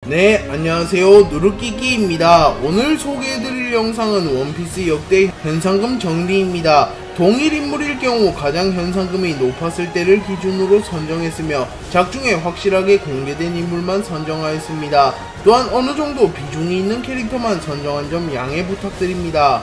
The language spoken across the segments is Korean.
네, 안녕하세요. 누르끼끼입니다. 오늘 소개해드릴 영상은 원피스 역대 현상금 정리입니다. 동일 인물일 경우 가장 현상금이 높았을 때를 기준으로 선정했으며 작중에 확실하게 공개된 인물만 선정하였습니다. 또한 어느정도 비중이 있는 캐릭터만 선정한 점 양해 부탁드립니다.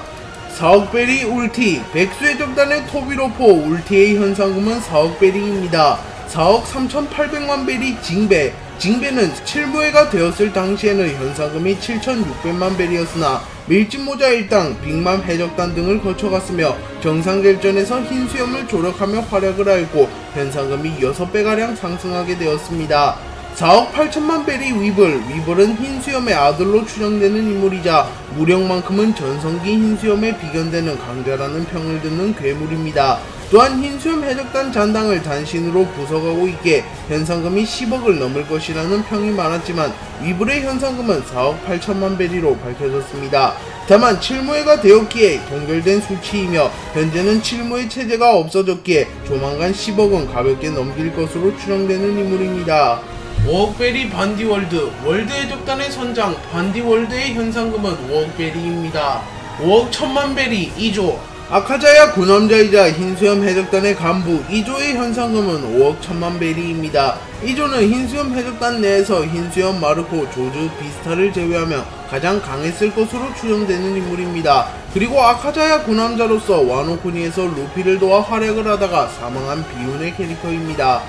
4억베리 울티, 백수의 적단의 토비로포 울티의 현상금은 4억베리입니다. 4억 3,800만 베리 징배, 징배는 7부회가 되었을 당시에는 현상금이 7,600만 벨이었으나 밀짚모자 일당, 빅맘 해적단 등을 거쳐갔으며 정상결전에서 흰수염을 조력하며 활약을 하였고 현상금이 6배가량 상승하게 되었습니다. 4억 8천만 벨이 위블, 위블은 흰수염의 아들로 추정되는 인물이자 무력만큼은 전성기 흰수염에 비견되는 강자라는 평을 듣는 괴물입니다. 또한 흰수염 해적단 잔당을 단신으로 부석하고 있기에 현상금이 10억을 넘을 것이라는 평이 많았지만 위블의 현상금은 4억 8천만 벨이로 밝혀졌습니다. 다만 7무회가 되었기에 동결된 수치이며 현재는 7무회 체제가 없어졌기에 조만간 10억은 가볍게 넘길 것으로 추정되는 인물입니다. 5억베리 반디월드, 월드 해적단의 선장 반디월드의 현상금은 5억베리입니다. 5억 1000만베리 2조, 아카자야 구남자이자 흰수염 해적단의 간부 2조의 현상금은 5억 1000만베리입니다. 2조는 흰수염 해적단 내에서 흰수염 마르코, 조즈, 비스타를 제외하며 가장 강했을 것으로 추정되는 인물입니다. 그리고 아카자야 구남자로서 와노쿠니에서 루피를 도와 활약을 하다가 사망한 비운의 캐릭터입니다.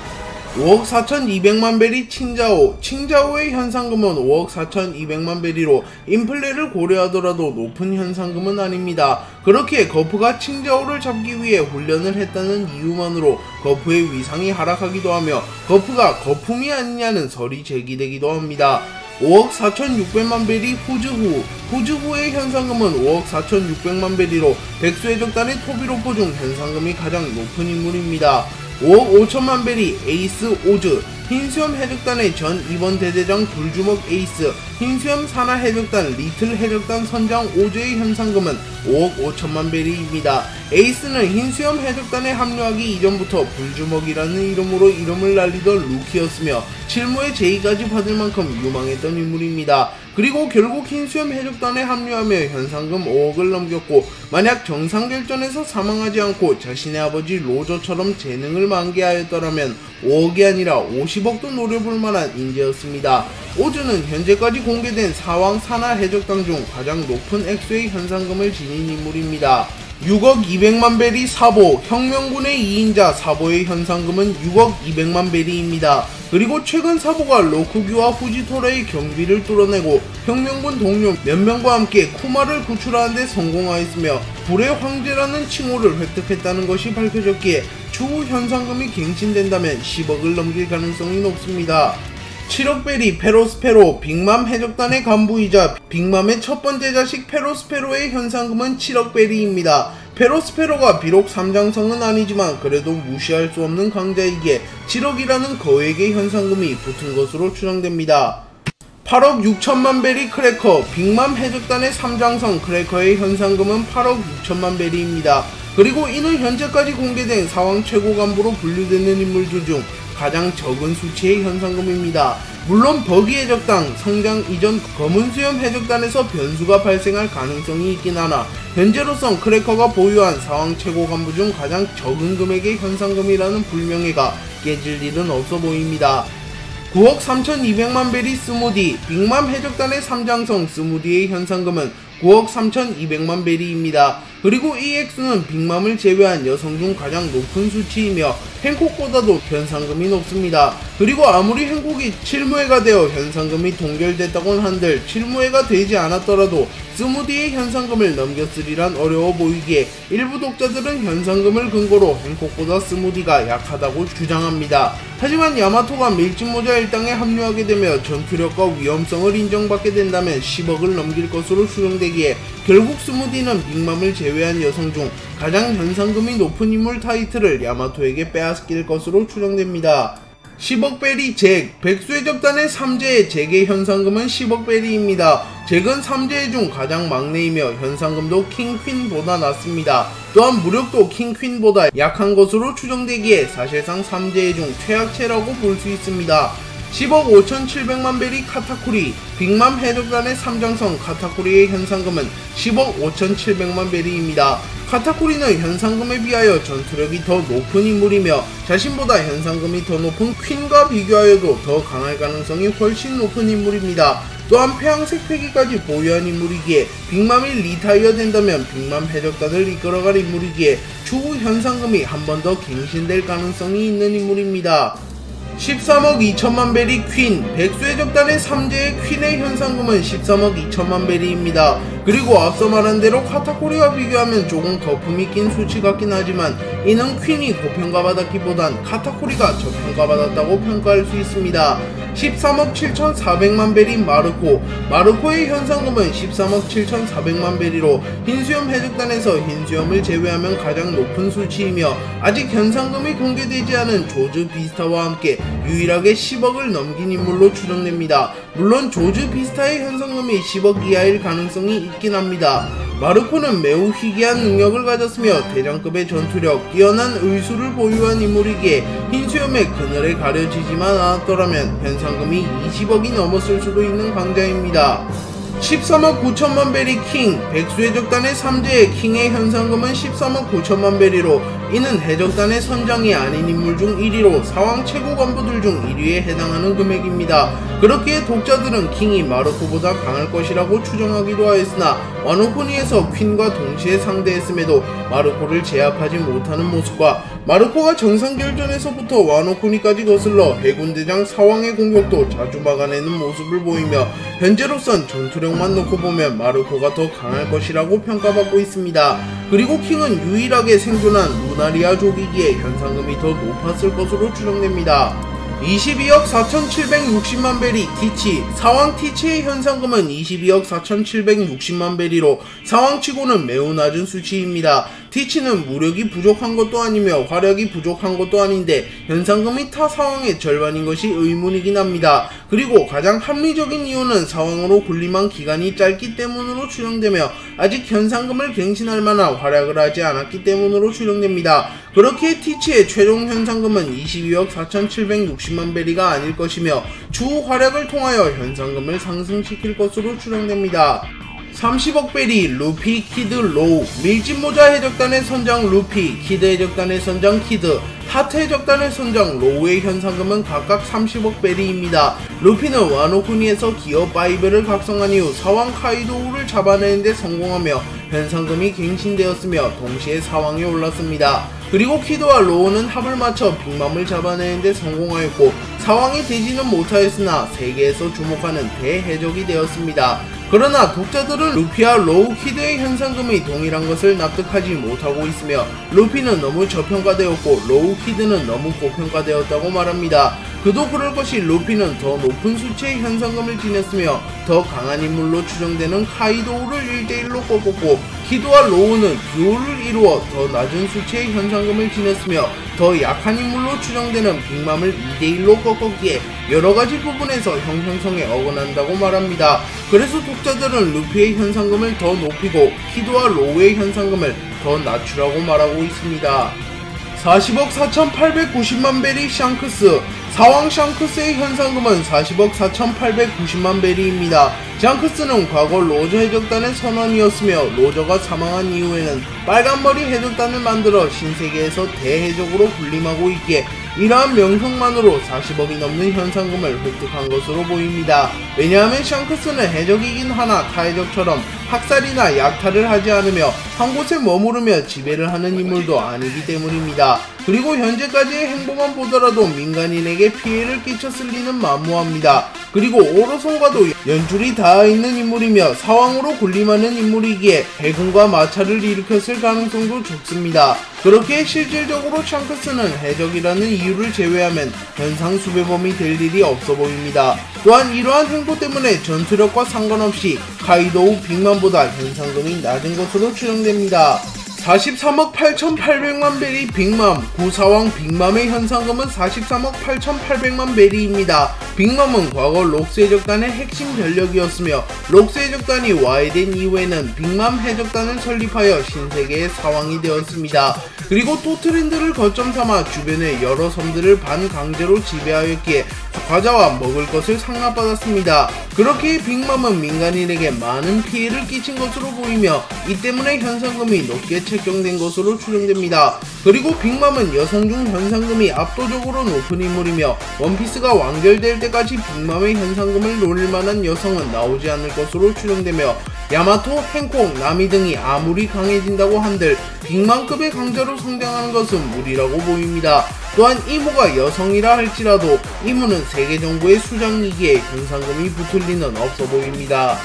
5억 4200만 벨이 칭자오, 칭자오의 현상금은 5억 4200만 벨이로 인플레를 고려하더라도 높은 현상금은 아닙니다. 그렇기에 거프가 칭자오를 잡기 위해 훈련을 했다는 이유만으로 거프의 위상이 하락하기도 하며 거프가 거품이 아니냐는 설이 제기되기도 합니다. 5억 4600만 벨이 후즈후, 후즈후의 현상금은 5억 4600만 벨이로 백수해적단의 토비로포 중 현상금이 가장 높은 인물입니다. 5억 5천만 벨이 에이스 오즈, 흰수염 해적단의 전 2번 대대장 불주먹 에이스, 흰수염 산하 해적단 리틀 해적단 선장 오즈의 현상금은 5억 5천만 벨이입니다. 에이스는 흰수염 해적단에 합류하기 이전부터 불주먹이라는 이름으로 이름을 날리던 루키였으며 7무의 제의까지 받을 만큼 유망했던 인물입니다. 그리고 결국 흰수염 해적단에 합류하며 현상금 5억을 넘겼고 만약 정상결전에서 사망하지 않고 자신의 아버지 로저처럼 재능을 만개하였더라면 5억이 아니라 50억도 노려볼 만한 인재였습니다. 오즈는 현재까지 공개된 사왕 산하 해적단 중 가장 높은 액수의 현상금을 지닌 인물입니다. 6억 200만 벨이 사보, 혁명군의 2인자 사보의 현상금은 6억 200만 벨이입니다. 그리고 최근 사보가 로쿠규와 후지토라의 경비를 뚫어내고 혁명군 동료 몇 명과 함께 쿠마를 구출하는 데 성공하였으며 불의 황제라는 칭호를 획득했다는 것이 밝혀졌기에 추후 현상금이 갱신된다면 10억을 넘길 가능성이 높습니다. 7억 벨이 페로스페로, 빅맘 해적단의 간부이자 빅맘의 첫 번째 자식 페로스페로의 현상금은 7억 벨이입니다. 페로스페로가 비록 삼장성은 아니지만 그래도 무시할 수 없는 강자이기에 7억이라는 거액의 현상금이 붙은 것으로 추정됩니다. 8억 6천만 벨이 크래커, 빅맘 해적단의 삼장성 크래커의 현상금은 8억 6천만 벨이입니다. 그리고 이는 현재까지 공개된 사왕 최고 간부로 분류되는 인물들 중 가장 적은 수치의 현상금입니다. 물론 버기 해적단 성장 이전 검은수염 해적단에서 변수가 발생할 가능성이 있긴 하나 현재로선 크래커가 보유한 사왕 최고 간부 중 가장 적은 금액의 현상금이라는 불명예가 깨질 일은 없어 보입니다. 9억 3200만 벨이 스무디, 빅맘 해적단의 삼장성 스무디의 현상금은 9억 3200만 벨이입니다. 그리고 이 액수는 빅맘을 제외한 여성 중 가장 높은 수치이며 행콕보다도 현상금이 높습니다. 그리고 아무리 행콕이 7무회가 되어 현상금이 동결됐다곤 한들 7무회가 되지 않았더라도 스무디의 현상금을 넘겼으리란 어려워 보이기에 일부 독자들은 현상금을 근거로 행콕보다 스무디가 약하다고 주장합니다. 하지만 야마토가 밀짚모자 일당에 합류하게 되며 전투력과 위험성을 인정받게 된다면 10억을 넘길 것으로 추정되기에 결국 스무디는 빅맘을 제외한 여성 중 가장 현상금이 높은 인물 타이틀을 야마토에게 빼앗길 것으로 추정됩니다. 10억 벨이 잭, 백수의 적단의 3제의 잭의 현상금은 10억 벨이입니다. 잭은 3제 중 가장 막내이며 현상금도 킹퀸보다 낮습니다. 또한 무력도 킹퀸보다 약한 것으로 추정되기에 사실상 3제 중 최악체라고 볼 수 있습니다. 10억 5,700만 베리 카타쿠리, 빅맘 해적단의 삼장성 카타쿠리의 현상금은 10억 5,700만 베리입니다. 카타쿠리는 현상금에 비하여 전투력이 더 높은 인물이며 자신보다 현상금이 더 높은 퀸과 비교하여도 더 강할 가능성이 훨씬 높은 인물입니다. 또한 폐왕색 패기까지 보유한 인물이기에 빅맘이 리타이어 된다면 빅맘 해적단을 이끌어갈 인물이기에 추후 현상금이 한 번 더 갱신될 가능성이 있는 인물입니다. 13억 2천만 베리 퀸, 백수해적단의 3제의 퀸의 현상금은 13억 2천만 베리입니다. 그리고 앞서 말한 대로 카타쿠리와 비교하면 조금 거품이 낀 수치 같긴 하지만 이는 퀸이 고평가받았기보단 카타쿠리가 저평가받았다고 평가할 수 있습니다. 13억 7,400만 베리 마르코, 마르코의 현상금은 13억 7,400만 베리로 흰수염 해적단에서 흰수염을 제외하면 가장 높은 수치이며 아직 현상금이 공개되지 않은 조즈 비스타와 함께 유일하게 10억을 넘긴 인물로 추정됩니다. 물론 조즈 비스타의 현상금이 10억 이하일 가능성이 있긴 합니다. 마르코는 매우 희귀한 능력을 가졌으며 대장급의 전투력, 뛰어난 의수를 보유한 인물이기에 흰수염의 그늘에 가려지지만 않았더라면 현상금이 20억이 넘었을 수도 있는 강자입니다. 13억 9천만 베리 킹, 백수해적단의 3제의 킹의 현상금은 13억 9천만 베리로 이는 해적단의 선장이 아닌 인물 중 1위로 사왕 최고 간부들 중 1위에 해당하는 금액입니다. 그렇기에 독자들은 킹이 마르코보다 강할 것이라고 추정하기도 하였으나 와노코니에서 퀸과 동시에 상대했음에도 마르코를 제압하지 못하는 모습과 마르코가 정상결전에서부터 와노코니까지 거슬러 해군대장 사왕의 공격도 자주 막아내는 모습을 보이며 현재로선 전투력만 놓고 보면 마르코가 더 강할 것이라고 평가받고 있습니다. 그리고 킹은 유일하게 생존한 루나리아족이기에 현상금이 더 높았을 것으로 추정됩니다. 22억 4,760만 베리 티치, 사왕 티치의 현상금은 22억 4,760만 베리로 사왕치고는 매우 낮은 수치입니다. 티치는 무력이 부족한 것도 아니며 화력이 부족한 것도 아닌데 현상금이 타 사왕의 절반인 것이 의문이긴 합니다. 그리고 가장 합리적인 이유는 사왕으로 군림한 기간이 짧기 때문으로 추정되며 아직 현상금을 갱신할 만한 활약을 하지 않았기 때문으로 추정됩니다. 그렇기에 티치의 최종 현상금은 22억 4,760만 베리가 아닐 것이며 추후 활약을 통하여 현상금을 상승시킬 것으로 추정됩니다. 30억 베리 루피, 키드, 로우, 밀짚모자 해적단의 선장 루피, 키드 해적단의 선장 키드, 하트 해적단의 선장 로우의 현상금은 각각 30억 베리입니다. 루피는 와노쿠니에서 기어 5를 각성한 이후 사왕 카이도우를 잡아내는 데 성공하며 현상금이 갱신되었으며 동시에 사왕에 올랐습니다. 그리고 키드와 로우는 합을 맞춰 빅맘을 잡아내는 데 성공하였고 사왕이 되지는 못하였으나 세계에서 주목하는 대해적이 되었습니다. 그러나 독자들은 루피와 로우, 키드의 현상금이 동일한 것을 납득하지 못하고 있으며 루피는 너무 저평가되었고 로우, 키드는 너무 고평가되었다고 말합니다. 그도 그럴 것이 루피는 더 높은 수치의 현상금을 지녔으며 더 강한 인물로 추정되는 카이도우를 1대1로 꺾었고 키드와 로우는 듀오를 이루어 더 낮은 수치의 현상금을 지녔으며 더 약한 인물로 추정되는 빅맘을 2대1로 꺾었기에 여러가지 부분에서 형평성에 어긋난다고 말합니다. 그래서 독자들은 루피의 현상금을 더 높이고 키드와 로우의 현상금을 더 낮추라고 말하고 있습니다. 40억 4,890만 베리 샹크스, 사왕 샹크스의 현상금은 40억 4,890만 베리입니다. 샹크스는 과거 로저 해적단의 선원이었으며 로저가 사망한 이후에는 빨간머리 해적단을 만들어 신세계에서 대해적으로 군림하고 있기에 이러한 명성만으로 40억이 넘는 현상금을 획득한 것으로 보입니다. 왜냐하면 샹크스는 해적이긴 하나 타해적처럼 학살이나 약탈을 하지 않으며 한 곳에 머무르며 지배를 하는 인물도 아니기 때문입니다. 그리고 현재까지의 행보만 보더라도 민간인에게 피해를 끼쳤을 리는 만무합니다. 그리고 오로송과도 연줄이 닿아있는 인물이며 사왕으로 군림하는 인물이기에 해군과 마찰을 일으켰을 가능성도 적습니다. 그렇게 실질적으로 샹크스는 해적이라는 이유를 제외하면 현상 수배범이 될 일이 없어 보입니다. 또한 이러한 행보 때문에 전투력과 상관없이 카이도우 빅맘보다 현상금이 낮은 것으로 추정됩니다. 43억 8,800만 베리 빅맘, 구사왕 빅맘의 현상금은 43억 8,800만 베리입니다. 빅맘은 과거 록스 해적단의 핵심 전력이었으며 록스 해적단이 와해된 이후에는 빅맘 해적단을 설립하여 신세계의 사왕이 되었습니다. 그리고 토트랜드를 거점 삼아 주변의 여러 섬들을 반강제로 지배하였기에 과자와 먹을 것을 상납받았습니다. 그렇게 빅맘은 민간인에게 많은 피해를 끼친 것으로 보이며 이 때문에 현상금이 높게 책정된 것으로 추정됩니다. 그리고 빅맘은 여성 중 현상금이 압도적으로 높은 인물이며 원피스가 완결될 때까지 빅맘의 현상금을 노릴 만한 여성은 나오지 않을 것으로 추정되며 야마토, 행콕, 나미 등이 아무리 강해진다고 한들 빅맘급의 강자로 성장하는 것은 무리라고 보입니다. 또한 이모가 여성이라 할지라도 이모는 세계 정부의 수장이기에 현상금이 붙을 리는 없어 보입니다.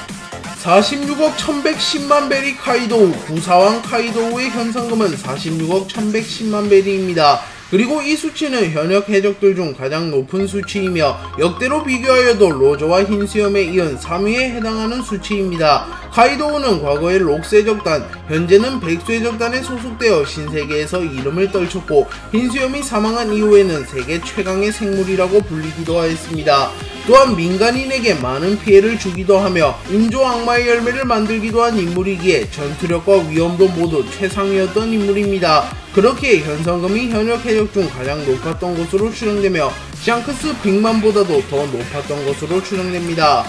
46억 1110만 베리 카이도우, 구사왕 카이도우의 현상금은 46억 1110만 베리입니다. 그리고 이 수치는 현역 해적들 중 가장 높은 수치이며 역대로 비교하여도 로저와 흰수염에 이은 3위에 해당하는 수치입니다. 카이도우는 과거에 록세적단, 현재는 백수해적단에 소속되어 신세계에서 이름을 떨쳤고 흰수염이 사망한 이후에는 세계 최강의 생물이라고 불리기도 하였습니다. 또한 민간인에게 많은 피해를 주기도 하며 인조 악마의 열매를 만들기도 한 인물이기에 전투력과 위험도 모두 최상이었던 인물입니다. 그렇게 현상금이 현역 해적 중 가장 높았던 것으로 추정되며 샹크스 빅맘보다도 더 높았던 것으로 추정됩니다.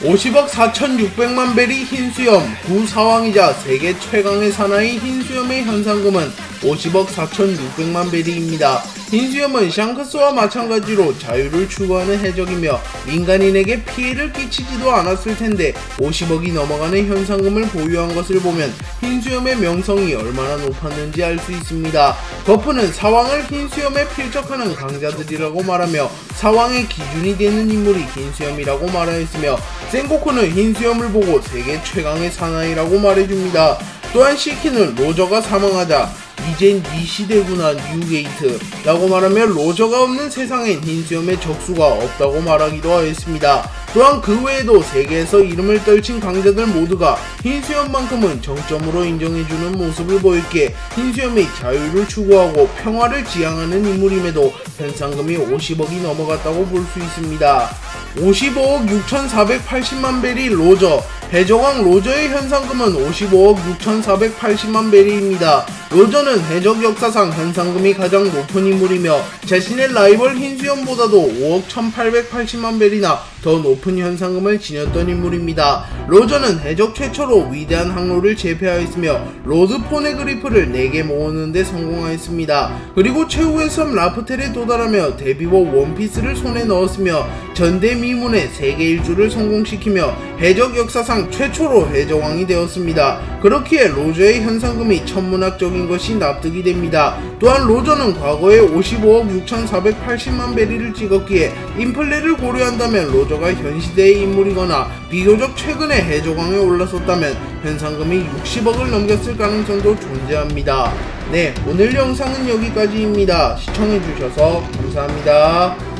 50억 4600만 베리 흰수염, 구사왕이자 세계 최강의 사나이 흰수염의 현상금은 50억 4600만 베리입니다. 흰수염은 샹크스와 마찬가지로 자유를 추구하는 해적이며 민간인에게 피해를 끼치지도 않았을 텐데 50억이 넘어가는 현상금을 보유한 것을 보면 흰수염의 명성이 얼마나 높았는지 알 수 있습니다. 거프는 사왕을 흰수염에 필적하는 강자들이라고 말하며 사왕의 기준이 되는 인물이 흰수염이라고 말하였으며 센고쿠는 흰수염을 보고 세계 최강의 사나이라고 말해줍니다. 또한 시키는 로저가 사망하자 이젠 네 시대구나 뉴게이트 라고 말하며 로저가 없는 세상엔 흰수염의 적수가 없다고 말하기도 하였습니다. 또한 그 외에도 세계에서 이름을 떨친 강자들 모두가 흰수염만큼은 정점으로 인정해주는 모습을 보였기에 흰수염이 자유를 추구하고 평화를 지향하는 인물임에도 현상금이 50억이 넘어갔다고 볼 수 있습니다. 55억 6480만 베리 로저, 해적왕 로저의 현상금은 55억 6480만 베리입니다. 로저는 해적 역사상 현상금이 가장 높은 인물이며 자신의 라이벌 흰수염보다도 5억 1880만 베리나 더 높은 현상금을 지녔던 인물입니다. 로저는 해적 최초로 위대한 항로를 제패하였으며 로드 포네그리프를 4개 모으는 데 성공하였습니다. 그리고 최후의 섬 라프텔에 도달하며 데뷔곡 원피스를 손에 넣었으며 전대미문의 세계 일주를 성공시키며 해적 역사상 최초로 해적왕이 되었습니다. 그렇기에 로저의 현상금이 천문학적인 것이 납득이 됩니다. 또한 로저는 과거에 55억 6480만 베리를 찍었기에 인플레를 고려한다면 로저가 현시대의 인물이거나 비교적 최근에 해적왕에 올랐었다면 현상금이 60억을 넘겼을 가능성도 존재합니다. 네, 오늘 영상은 여기까지입니다. 시청해주셔서 감사합니다.